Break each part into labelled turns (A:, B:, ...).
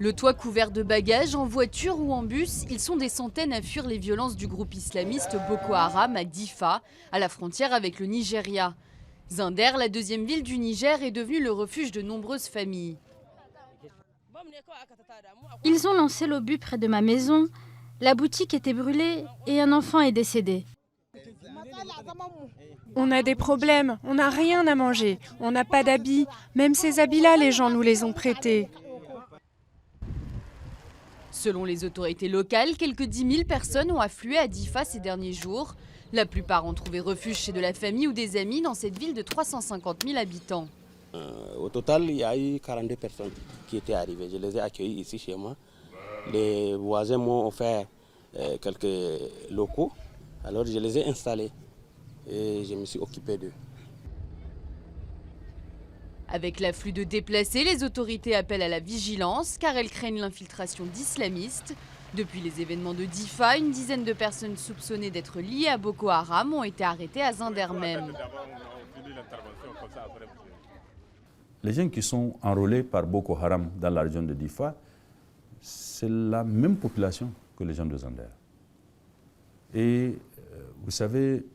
A: Le toit couvert de bagages, en voiture ou en bus, ils sont des centaines à fuir les violences du groupe islamiste Boko Haram à Difa, à la frontière avec le Nigeria. Zinder, la deuxième ville du Niger, est devenue le refuge de nombreuses familles.
B: Ils ont lancé l'obus près de ma maison, la boutique était brûlée et un enfant est décédé.
C: On a des problèmes, on n'a rien à manger, on n'a pas d'habits, même ces habits-là, les gens nous les ont prêtés.
A: Selon les autorités locales, quelques 10 000 personnes ont afflué à Difa ces derniers jours. La plupart ont trouvé refuge chez de la famille ou des amis dans cette ville de 350 000 habitants.
D: Au total, il y a eu 42 personnes qui étaient arrivées. Je les ai accueillis ici chez moi. Les voisins m'ont offert quelques locaux. Alors je les ai installés et je me suis occupé d'eux.
A: Avec l'afflux de déplacés, les autorités appellent à la vigilance car elles craignent l'infiltration d'islamistes. Depuis les événements de Difa, une dizaine de personnes soupçonnées d'être liées à Boko Haram ont été arrêtées à Zinder même.
E: Les gens qui sont enrôlés par Boko Haram dans la région de Difa, c'est la même population que les gens de Zinder. Et vous savez,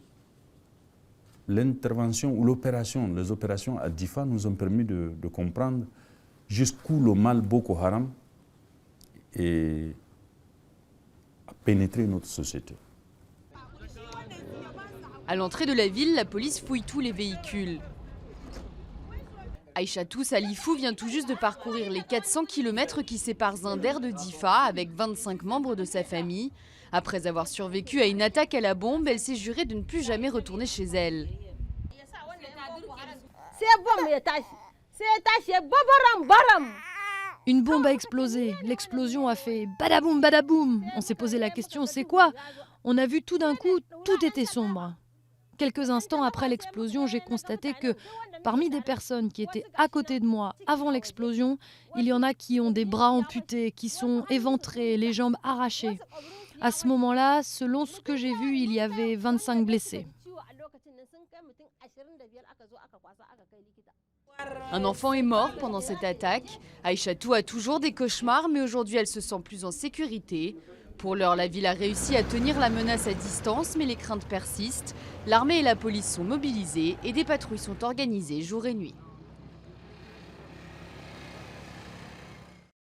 E: l'intervention ou les opérations à Difa nous ont permis de comprendre jusqu'où le mal Boko Haram a pénétré notre société.
A: À l'entrée de la ville, la police fouille tous les véhicules. Aïchatou Salifou vient tout juste de parcourir les 400 km qui séparent Zinder de Difa avec 25 membres de sa famille. Après avoir survécu à une attaque à la bombe, elle s'est jurée de ne plus jamais retourner chez elle.
F: Une bombe a explosé. L'explosion a fait badaboum badaboum. On s'est posé la question, c'est quoi? On a vu tout d'un coup, tout était sombre. Quelques instants après l'explosion, j'ai constaté que parmi des personnes qui étaient à côté de moi avant l'explosion, il y en a qui ont des bras amputés, qui sont éventrés, les jambes arrachées. À ce moment-là, selon ce que j'ai vu, il y avait 25 blessés.
A: Un enfant est mort pendant cette attaque. Aïchatou a toujours des cauchemars, mais aujourd'hui elle se sent plus en sécurité. Pour l'heure, la ville a réussi à tenir la menace à distance, mais les craintes persistent. L'armée et la police sont mobilisées et des patrouilles sont organisées jour et nuit.